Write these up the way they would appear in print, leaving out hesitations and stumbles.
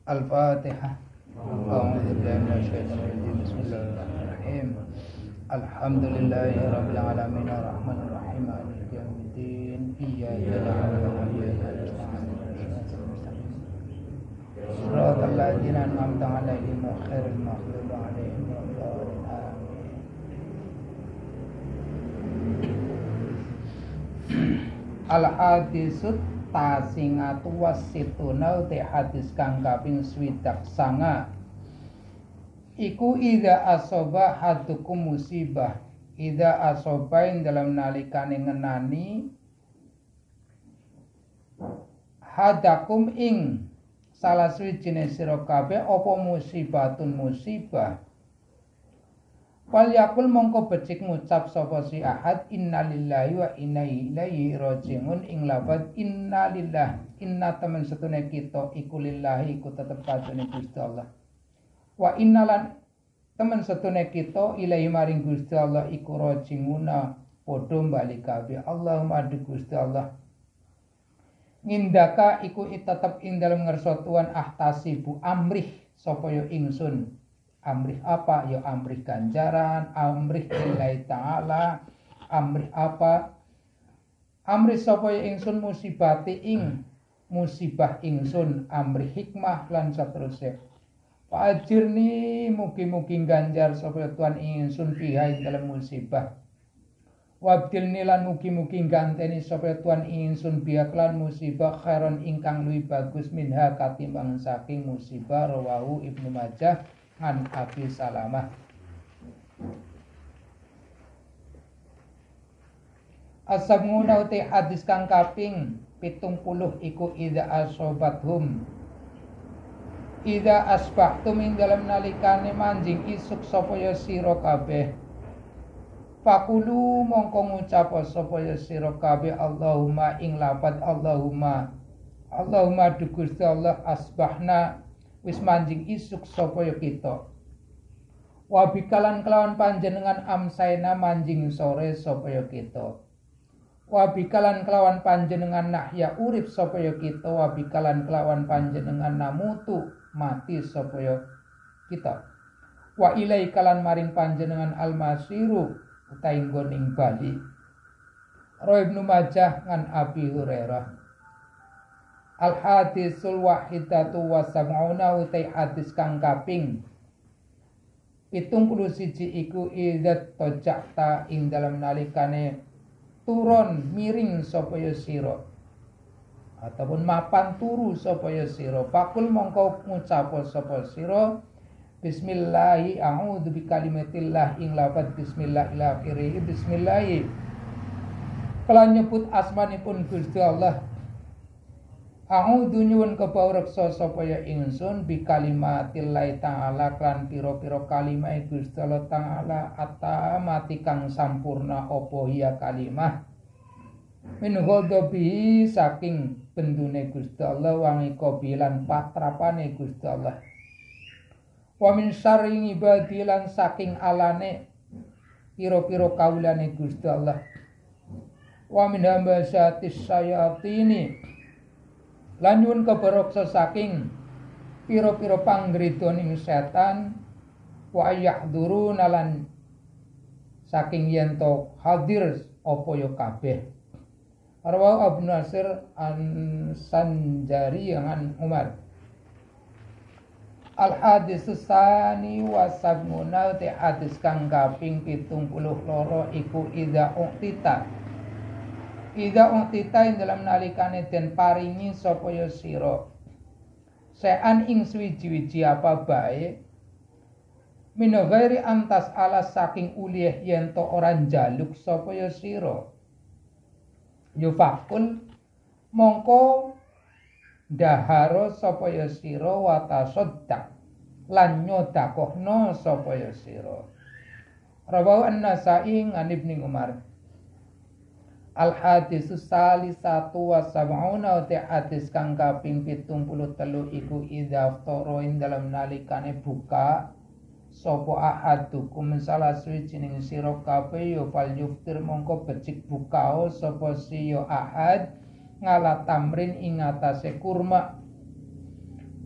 Al-Fatihah. A'udzu billahi minasyaitonir rajim. Bismillahirrahmanirrahim. Alhamdulillahirabbil alamin arrahmanir rahim maliki yaumiddin. Iyyaka na'budu wa iyyaka nasta'in. Shiratal ladzina an'amta 'alaihim ghairil maghdubi 'alaihim waladdallin. Al-hadisut tasingatu wasituna te hadis kang kaping 29 iku ida asoba hadukum musibah ida asobain dalam nalikane ngenani hadakum ing salah suwijine sira kabeh apa musibatun musibah wal yakul mongko becik ngucap sapa si ahad innalillahi wa inna ilaihi rajiun ing lafaz innalillah inna temen setune kita iku lillahi iku tetep kadune Gusti Allah wa innalan temen setune kita ilahi maring Gusti Allah iku rajiuna padha bali kabeh Allahumma adu Gusti Allah ngindaka iku tetep ing dalem ngersa tuan ahtasibu amrih sapa ya ingsun amrih apa ya amrih ganjaran amrih lillahi ta'ala amrih apa amrih sapa ya ingsun musibati ing musibah ingsun amrih hikmah lan saterusé fa'ajirni mugi-mugi ganjar sapa tuan ingsun biha ing dalem musibah wabdilni lan mugi-mugi ganteni sapa tuan ingsun biha lan musibah khairon ingkang luwih bagus minha katimbang saking musibah rawahu Ibnu Majah an Abi Salamah. As-sab'una uti hadis kang kaping 70 iku idza asobathum idza asbahtum ing dalem nalikane manjing isuk sapa ya sira kabeh fakulu mongko ngucap sapa ya sira kabeh Allahumma ing lafaz Allahumma du Gusti Allah asbahna wis manjing isuk sapa ya kita wabikalan kelawan panjenengan amsaina manjing sore sapa ya kita wabikalan kelawan panjenengan nahya urip sapa ya kita wabikalan kelawan panjenengan namutu mati sapa ya kita wa ilaikalan maring panjenengan almasiru utahe nggoning bali Ra Ibnu Majah ngan Abi Hurairah. Al-hadisul wahidatu wa sab'una utai hadis kang kaping 71 iku idzat tajakta ing dalam nalikane turun miring sapa ya sira ataupun mapan turu sapa ya sira pakul mongko ngucap sapa sira bismillahi a'udzu bikalimatillah ing lafaz bismillah ila akhirih bismillah kelan nyebut asmanipun Gusti Allah A'udzu nyuwun kepawreksa sapa ya ingsun bi kalimatillah ta'ala kan pira-pira kalimah Gusti Allah ta'ala atamati kang sampurna apa ya kalimah min ghadabi saking bendune Gusti Allah wangi kobilan patrapane Gusti Allah wa min syarri ibadilan saking alane pira-pira kawulane Gusti Allah wa min hambasatis sayatini lan nyuwun kabaroksa saking pira-pira panggridoning setan wa yahduruna lan saking yen to hadir apa ya kabeh arwa Abu Nasir An-Sanjari an Umar Al-hadisus sani wa sab'una te hadis kang kaping 72 iku idza uktita ing dalam nalikane den paringi sapa ya sira sean ing suwiji-wiji apa bae min ghairi antas alas saking ulih yen to ora njaluk sapa ya sira yufakul mongko daharo sapa ya sira wa tasaddaq lan nyodakohno sapa ya sira rawahu An-Nasa'i an Ibnu Umar Al-hadisus salisatu wa sab'una te hadis kang kaping 73 iku idza ftara ing dalam nalikane buka sapa ahadukum salah suwijining sira kabeh ya fal yuftir mongko becik bukao sapa si ya ahad ngala tamrin ing atase kurma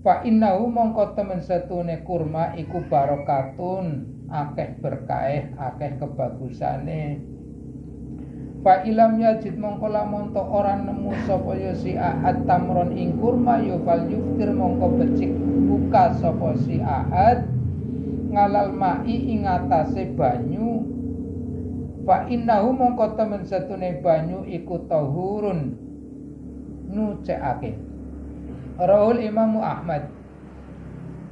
Fa innahu mongko temen setune kurma iku barokatun, akeh berkah, akeh kebagusane. Fa ilam yajid mongko lamun to ora nemu sapa ya si ahad tamron ing kurma ya fal yuftir mongko becik buka sapa si ahad ngalal mai ing atase banyu. Fa innahu mongko temen setune banyu iku tahurun, nucekake. Rawul Imam Ahmad.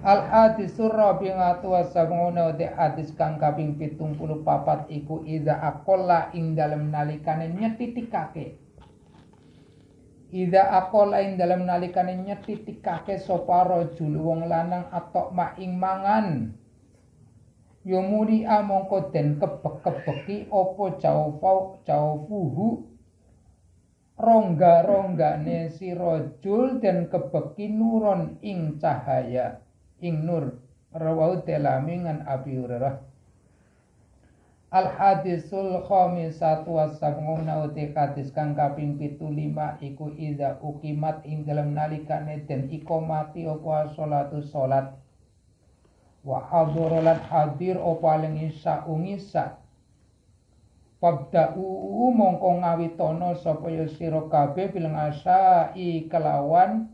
Al hadisur rabi'atu wasab'una de hadis kang kaping 74 iku idza aqalla ing dalem nalikane nyetitikake. Idza aqalla ing dalem nalikane nyetitikake sapa rajul wong lanang atok mak ing mangan. Yo muli mongko den kebek-kebeki apa jaufuhu rongga-ronggane si rajul dan kebeki nuron ing cahaya ing nur. Rawahu Telami ngan Abi Hurairah. Al hadisul khamisatu wasab'una uti hadis kang kaping 75 iku idza uqimat ing dalem nalikane den iqamati apa salatu salat wa hadrolan hadir apa ling isya ungisa. Fabda'u mongko ngawitono sapa ya sira kabeh bil ngasai kelawan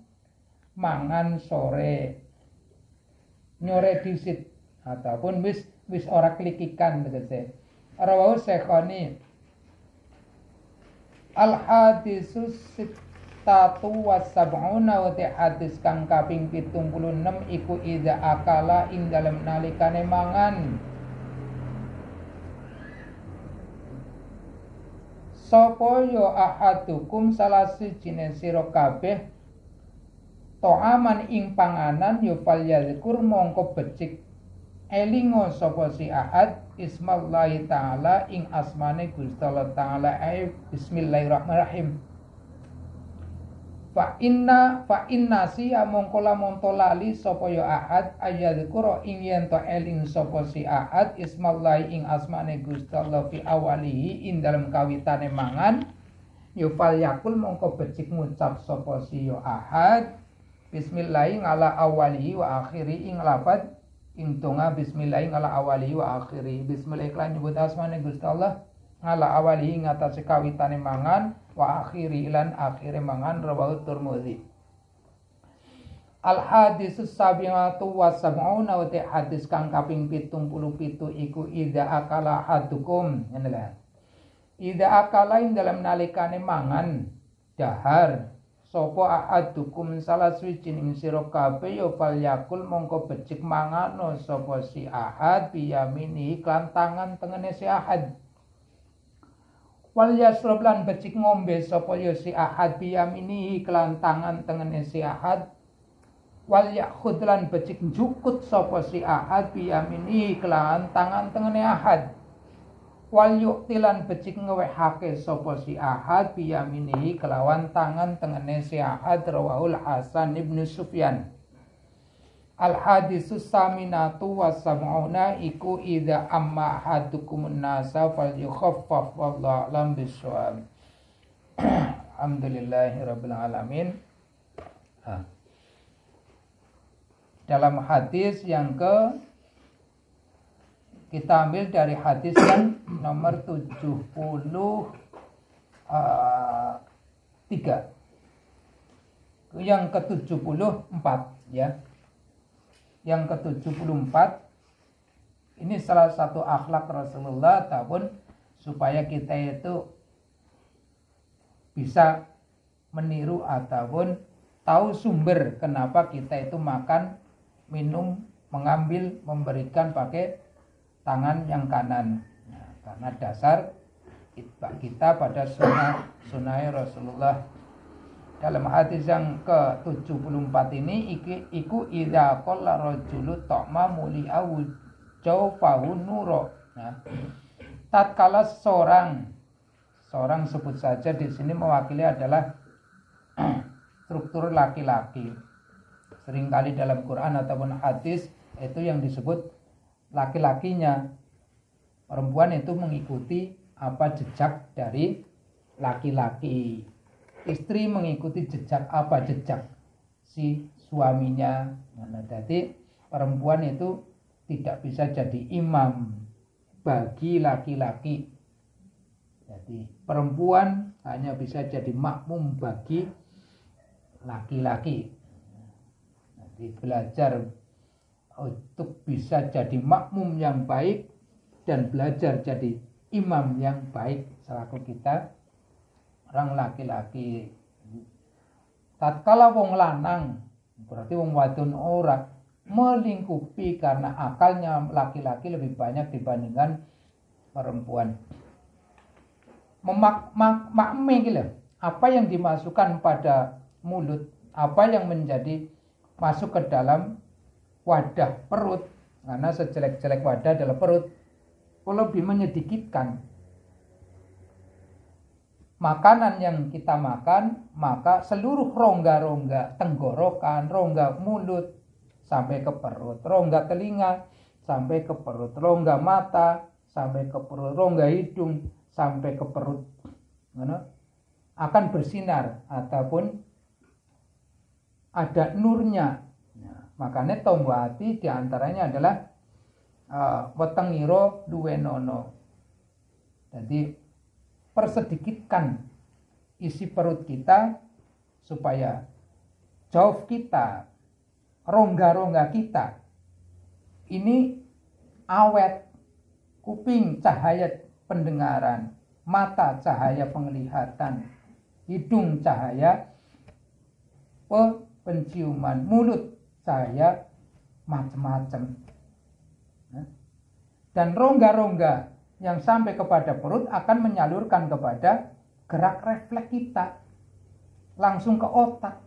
mangan sore. Nyore disit ataupun wis ora klikikan tegese. Rawahu Syekhani. Al hadisus sittatu wasab'una wa hadis kang kaping 76 iku idza akala ing dalem nalikane mangan. Sapa ya ahadukum salah sijine sira kabeh to'aman ing panganan ya falyadzkur mongko becik elingo sapa si ahad ismallahi ta'ala ing asmane Gusti Allah ta'ala bismillahirrahmanirrahim. Fa inna siya mongko lamun lali sapa ya ahad ayadzkura ing yen to eling sapa si ahad ismallahi ing asmane Gusti Allah fi awalihi ing dalem kawitane mangan ya falyakul mongko becik ngucap sapa si ya ahad bismillahi ala awalihi wa akhiri ing lafad ing donga bismillahi ala awalihi wa akhiri. Bismillah iklan nyebut asmane Gusti Allah ala awalihi ing atase kawitane mangan wa akhiri lan akhire mangan. Rawahu Tirmidzi. Al hadisus sabi'atu wasab'una wa hadis kang kaping 77 iku idza akala hadukum ngene lho. Idza akala ing dalam nalikane mangan dahar sapa ahadukum salah swijining sira kabeh ya falyakul mongko becik mangano sapa si ahad biyamini kan tangan tengene si ahad. Wal yasrab lan becik ngombe sapa ya si ahad biyamini kelan tangan tengene si ahad. Wal yakhud lan becik njukut sapa si ahad biyamini kelan tangan tengene ahad. Wal yu'tilan becik ngewehake sapa si ahad biyaminihi kelawan tangan tengene si ahad. Rawahul Hasan ibnu Sufyan. Al hadisus saminatu wasab'una iku idza amma ahadukumun nasa falyukhaffaf wallahu a'lam bissawab. Alhamdulillahirabbil alamin. Dalam hadis yang kita ambil dari hadis yang nomor 73. Yang ke-74 ya. Yang ke-74 ini salah satu akhlak Rasulullah ataupun supaya kita itu bisa meniru ataupun tahu sumber kenapa kita itu makan, minum, mengambil, memberikan pakai tangan yang kanan. Nah, karena dasar kita pada sunnah Rasulullah. Dalam hadis yang ke-74 ini iku idza qalla rajulu ta'ma muli'ahu jawfahu nuro. Nah, tatkala seorang sebut saja di sini mewakili adalah struktur laki-laki. Seringkali dalam Quran ataupun hadis itu yang disebut laki-lakinya. Perempuan itu mengikuti apa jejak dari laki-laki. Istri mengikuti jejak apa jejak si suaminya. Nah, jadi perempuan itu tidak bisa jadi imam bagi laki-laki. Jadi perempuan hanya bisa jadi makmum bagi laki-laki. Jadi belajar untuk bisa jadi makmum yang baik dan belajar jadi imam yang baik selaku kita orang laki-laki. Tatkala wong lanang berarti wong wadon ora melingkupi karena akalnya laki-laki lebih banyak dibandingkan perempuan. Makme gitu. Apa yang dimasukkan pada mulut, apa yang menjadi masuk ke dalam wadah perut, karena sejelek-jelek wadah adalah perut, lebih menyedikitkan. Makanan yang kita makan, maka seluruh rongga-rongga tenggorokan, rongga mulut sampai ke perut, rongga telinga sampai ke perut, rongga mata sampai ke perut, rongga hidung sampai ke perut, akan bersinar ataupun ada nurnya. Nah, makanya tombo hati diantaranya adalah wetengiro duwe nono. Jadi persedikitkan isi perut kita supaya jauh kita, rongga-rongga kita ini awet, kuping cahaya pendengaran, mata cahaya penglihatan, hidung cahaya penciuman, mulut cahaya macam-macam. Dan rongga-rongga yang sampai kepada perut akan menyalurkan kepada gerak refleks kita langsung ke otak.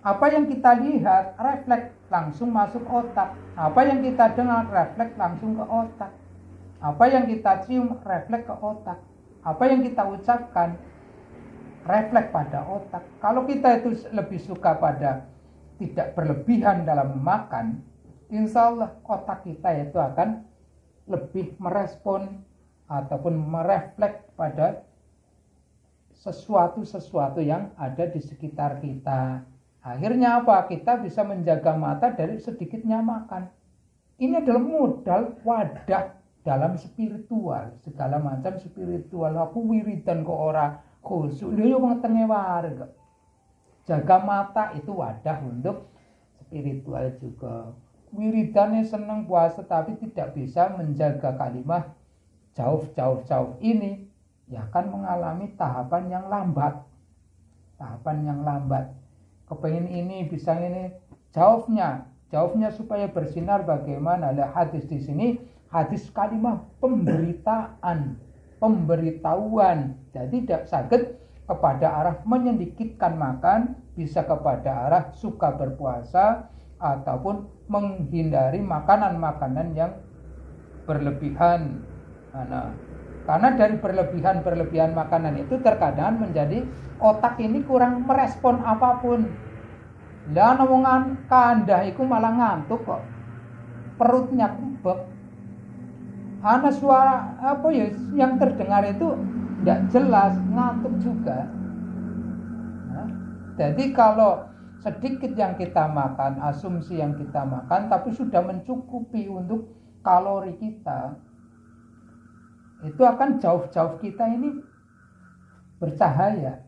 Apa yang kita lihat refleks langsung masuk otak. Apa yang kita dengar refleks langsung ke otak. Apa yang kita cium refleks ke otak. Apa yang kita ucapkan refleks pada otak. Kalau kita itu lebih suka pada tidak berlebihan dalam makan, insya Allah otak kita itu akan lebih merespon ataupun merefleks pada sesuatu yang ada di sekitar kita. Akhirnya apa? Kita bisa menjaga mata dari sedikitnya makan. Ini adalah modal wadah dalam spiritual, segala macam spiritual. Aku wiridan kok ora khusyuk, lho yo wong tenge warga. Jaga mata itu wadah untuk spiritual juga. Wiridannya senang puasa tapi tidak bisa menjaga kalimat jauh ini, ya akan mengalami tahapan yang lambat. Kepengen ini bisa ini, jauhnya supaya bersinar bagaimana? Lah hadis di sini hadis kalimat pemberitahuan. Jadi tidak sakit kepada arah menyedikitkan makan, bisa kepada arah suka berpuasa ataupun menghindari makanan-makanan yang berlebihan. Karena dari berlebihan makanan itu terkadang menjadi otak ini kurang merespon apapun. Lah omongan kandah itu malah ngantuk kok. Perutnya kumbek. Karena suara yang terdengar itu tidak jelas, ngantuk juga. Jadi kalau sedikit yang kita makan, asumsi yang kita makan, tapi sudah mencukupi untuk kalori kita, itu akan jauh-jauh kita ini bercahaya,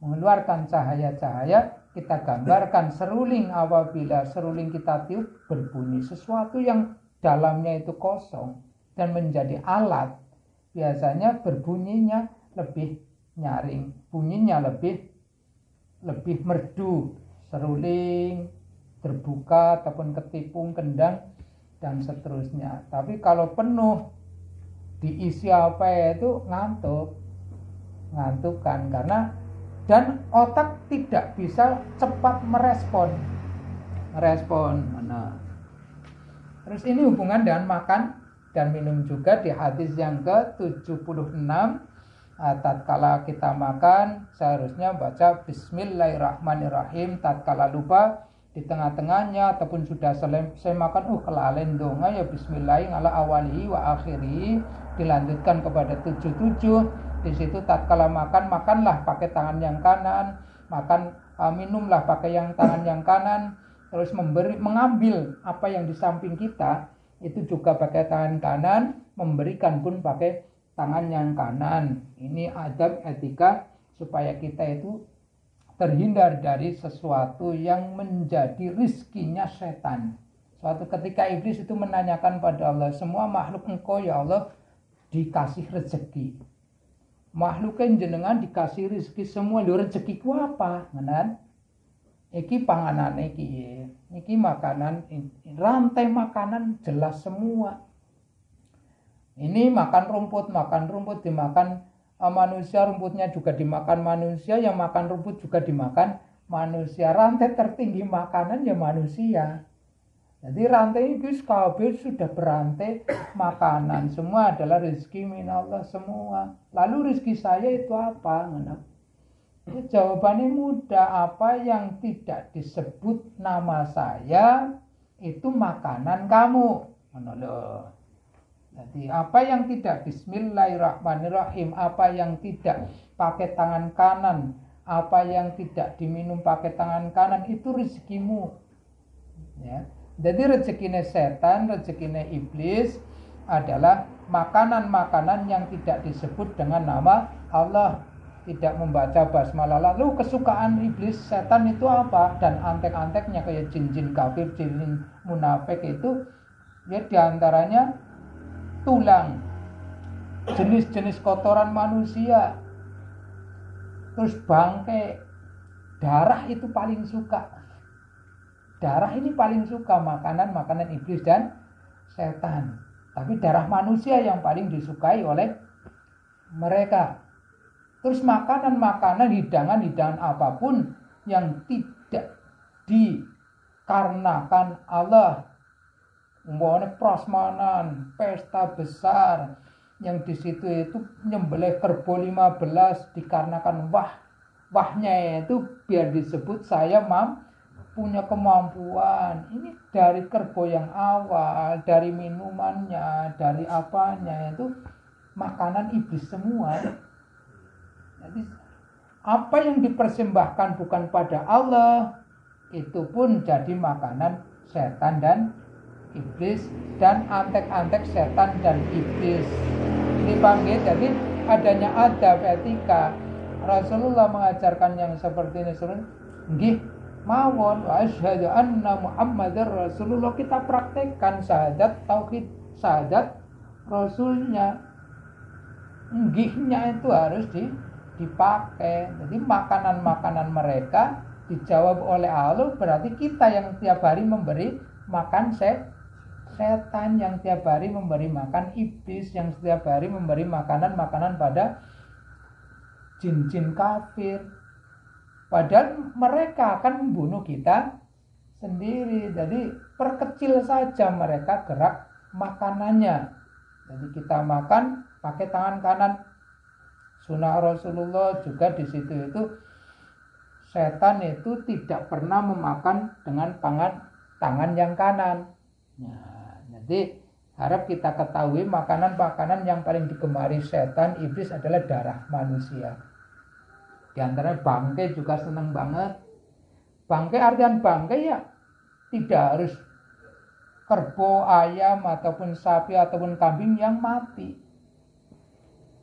mengeluarkan cahaya-cahaya. Kita gambarkan seruling, apabila seruling kita tiup berbunyi, sesuatu yang dalamnya itu kosong dan menjadi alat, biasanya berbunyinya lebih nyaring, bunyinya lebih merdu. Seruling terbuka ataupun ketipung, kendang dan seterusnya. Tapi kalau penuh diisi apa itu ngantukan karena dan otak tidak bisa cepat merespon. Nah, terus ini hubungan dengan makan dan minum juga di hadis yang ke-76. Tatkala kita makan seharusnya baca Bismillahirrahmanirrahim. Tatkala lupa di tengah-tengahnya ataupun sudah selesai makan kelalen donga ya Bismillah ala awalihi wa akhirihi, dilanjutkan kepada 77. Di situ tatkala makanlah pakai tangan yang kanan, makan, minumlah pakai yang tangan yang kanan, terus mengambil apa yang di samping kita itu juga pakai tangan kanan, memberikan pun pakai tangan yang kanan. Ini adab etika supaya kita itu terhindar dari sesuatu yang menjadi rizkinya setan. Suatu ketika iblis itu menanyakan pada Allah, semua makhluk engkau ya Allah dikasih rezeki. Makhluknya jenengan dikasih rezeki semua, lho rezekiku apa? Kan? Iki panganan iki makanan, rantai makanan jelas semua. Ini makan rumput dimakan manusia, rumputnya juga dimakan manusia, yang makan rumput juga dimakan manusia. Rantai tertinggi makanan ya manusia. Jadi rantai itu kabeh sudah berantai makanan, semua adalah rezeki minallah semua. Lalu rezeki saya itu apa? Jawabannya mudah, apa yang tidak disebut nama saya itu makanan kamu. Jadi apa yang tidak bismillahirrahmanirrahim, apa yang tidak pakai tangan kanan, apa yang tidak diminum pakai tangan kanan itu rezekimu. Ya. Jadi rezekinya setan, rezekinya iblis adalah makanan-makanan yang tidak disebut dengan nama Allah, tidak membaca basmalah. Lalu kesukaan iblis setan itu apa? Dan antek-anteknya kayak jin-jin kafir, jin munafik itu ya diantaranya tulang, jenis-jenis kotoran manusia, terus bangkai, darah itu paling suka. Darah ini paling suka makanan iblis dan setan. Tapi darah manusia yang paling disukai oleh mereka. Terus makanan-makanan, hidangan-hidangan apapun yang tidak dikarenakan Allah, umpamanya prasmanan, pesta besar, yang di situ itu nyembelih kerbau 15 dikarenakan wahnya itu biar disebut saya punya kemampuan. Ini dari kerbau yang awal, dari minumannya, dari apanya, itu makanan iblis semua. Jadi apa yang dipersembahkan bukan pada Allah itu pun jadi makanan setan dan iblis, dan antek-antek setan dan iblis. Ini panggil, jadi adanya adab etika. Rasulullah mengajarkan yang seperti ini, nggih mawon wa asyhadu anna Muhammadar Rasulullah, kita praktekkan syahadat tauhid, syahadat rasulnya. Nggihnya itu harus dipakai. Jadi makanan-makanan mereka dijawab oleh Allah, berarti kita yang tiap hari memberi makan setan, yang tiap hari memberi makan iblis, yang setiap hari memberi makanan-makanan pada jin-jin kafir. Padahal mereka akan membunuh kita sendiri. Jadi perkecil saja mereka gerak makanannya. Jadi kita makan pakai tangan kanan. Sunnah Rasulullah juga di situ itu setan itu tidak pernah memakan dengan tangan yang kanan. Nah, jadi harap kita ketahui makanan-makanan yang paling digemari setan iblis adalah darah manusia. Di antara bangkai juga senang banget. Bangkai, artian bangkai ya tidak harus kerbau, ayam, ataupun sapi, ataupun kambing yang mati.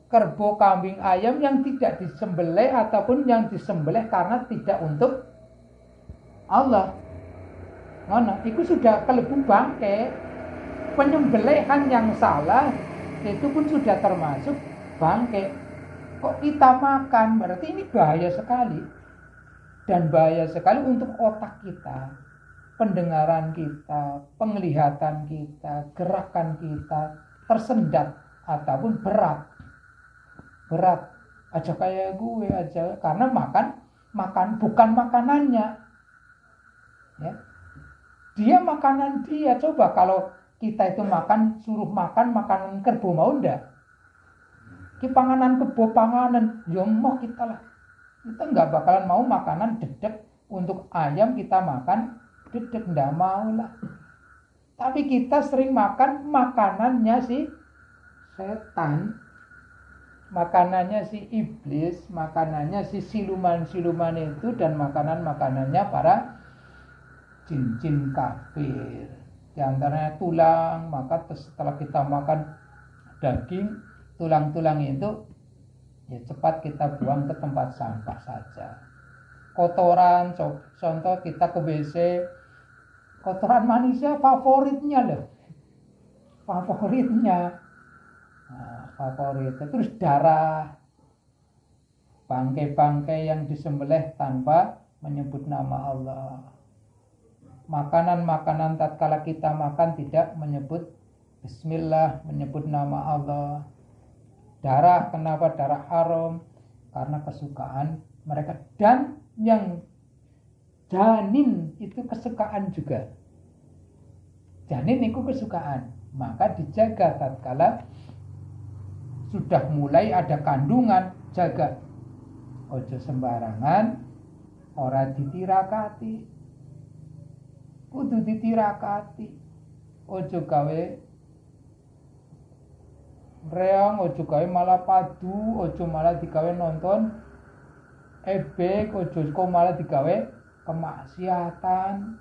Kerbau, kambing, ayam yang tidak disembelih, ataupun yang disembelih karena tidak untuk Allah, itu sudah kelebu bangkai. Penyembelihan yang salah itu pun sudah termasuk bangkai. Kok kita makan, berarti ini bahaya sekali. Dan bahaya sekali untuk otak kita, pendengaran kita, penglihatan kita, gerakan kita tersendat ataupun berat aja kayak gue aja, karena makan bukan makanannya ya. Dia makanan dia. Coba kalau kita itu makan, suruh makan makanan kerbau, mau ndak? Ki panganan kebo panganan, ya mau kita lah. Kita nggak bakalan mau makanan dedek untuk ayam, kita makan dedek, nggak mau lah. Tapi kita sering makan makanannya si setan. makanannya si iblis, makanannya si siluman-siluman itu, dan makanannya para jin-jin kafir. Di antaranya tulang, maka setelah kita makan daging, tulang-tulang itu ya cepat kita buang ke tempat sampah saja. Kotoran, contoh kita ke WC, kotoran manusia favoritnya loh. Favoritnya. Nah, favorit. Terus darah, bangkai-bangkai yang disembelih tanpa menyebut nama Allah. Makanan-makanan tatkala kita makan tidak menyebut bismillah, menyebut nama Allah. Darah, kenapa darah haram? Karena kesukaan mereka. Dan yang janin itu kesukaan juga. Janin itu kesukaan. Maka dijaga tatkala sudah mulai ada kandungan, jaga. Ojo sembarangan, ora ditirakati. Kudu ditirakati. Ojo gawe reang, ojo gawe malah padu, ojo malah digawe nonton ebek, ojo kok malah digawe kemaksiatan.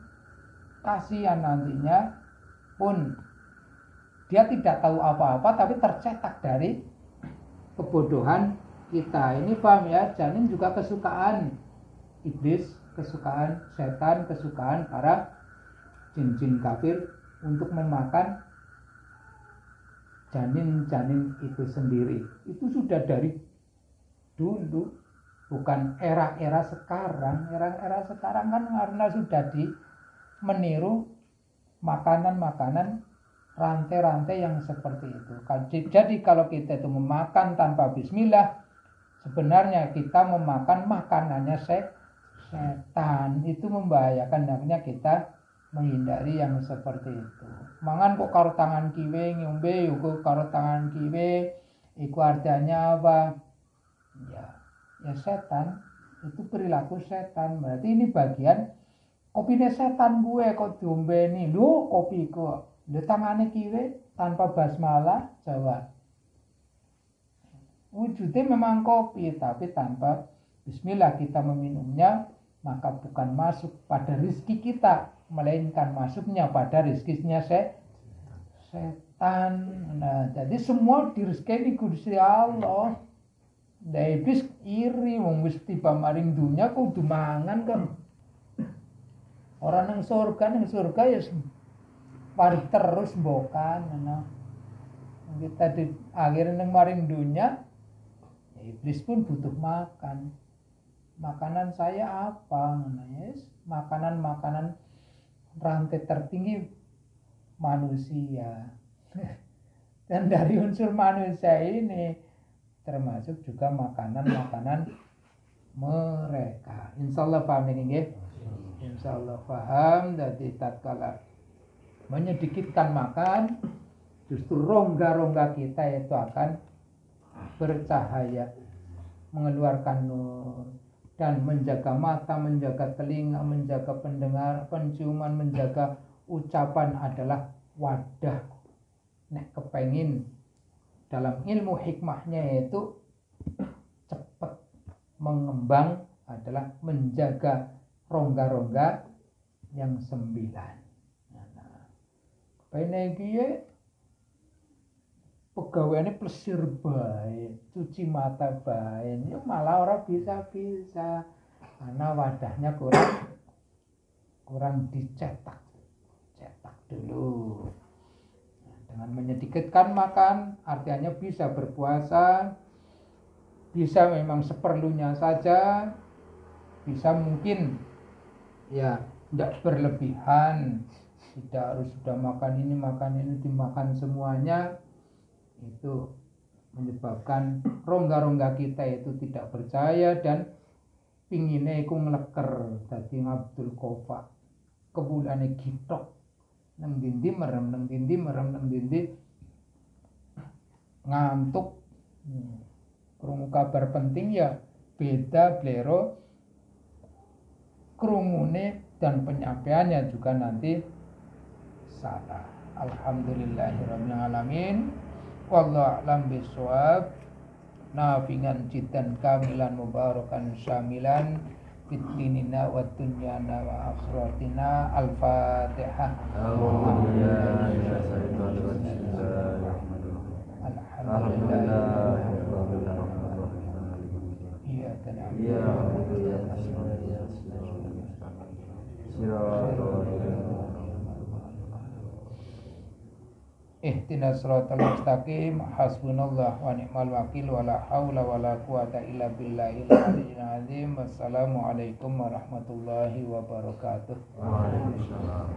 Kasihan nantinya pun dia tidak tahu apa-apa tapi tercetak dari kebodohan kita. Ini paham ya, janin juga kesukaan iblis, kesukaan setan, kesukaan para jin-jin kafir untuk memakan janin-janin itu sendiri. Itu sudah dari dulu, bukan era-era sekarang. Era-era sekarang kan karena sudah meniru makanan-makanan rantai-rantai yang seperti itu. Jadi kalau kita itu memakan tanpa bismillah, sebenarnya kita memakan makanannya setan. Itu membahayakan, namanya kita menghindari yang seperti itu. Mangan kok karo tangan kiwe, ngombe kok karo tangan kiwe, itu artinya apa? Ya setan, itu perilaku setan. Berarti ini bagian kopine setan gue kok diombeni. Lho kopi kok. Lho tangane kiwe tanpa basmalah, jawab. Wujudnya memang kopi, tapi tanpa bismillah kita meminumnya, maka bukan masuk pada rizki kita, melainkan masuknya pada rizkinya setan. Nah, jadi semua dirizki Gusti Allah. Lah iblis iri wong wis tiba maring dunya kudu mangan kok. Ora nang surga ya mari terus mbokan ngono. Kita di akhirnya nang maring dunya, ya iblis pun butuh makan. Makanan saya apa? Yes, makanan rantai tertinggi manusia. Dan dari unsur manusia ini termasuk juga makanan mereka. Insyaallah paham ini nggih. Insyaallah paham. Jadi tatkala menyedikitkan makan, justru rongga-rongga kita itu akan bercahaya, mengeluarkan nur. Dan menjaga mata, menjaga telinga, menjaga pendengar, penciuman, menjaga ucapan adalah wadah. Nek kepengin dalam ilmu hikmahnya itu cepat mengembang adalah menjaga rongga-rongga yang 9. Nah, kepengin iki pegawainya plesir baik, cuci mata baik, ya malah orang bisa karena wadahnya kurang cetak dulu. Nah, dengan menyedikitkan makan, artinya bisa berpuasa, bisa memang seperlunya saja, bisa mungkin ya tidak berlebihan, tidak harus sudah makan ini dimakan semuanya. Itu menyebabkan rongga-rongga kita itu tidak percaya dan pingine iku ngleker dadi Abdul Qafa kebulane gitok nang dindi merem nang dindi ngantuk. Krungu kabar penting ya beda blero krungune dan penyampaiannya juga nanti salah. Alhamdulillahirabbil alamin. Wallahu a'lam bishawab. nafi'an jiddan kamilan mubarakan syamilan fid dinina wa dunyana wa akhiratina. Al-Fatihah. Alhamdulillah. Iyyaka na'budu wa iyyaka nasta'in. Ihdinas siratal mustaqim. Hasbunallah wa ni'mal wakil wa la haula wa la quwata illa billahil aliyyil azim. Wassalamualaikum warahmatullahi wabarakatuh. Waalaikumsalam.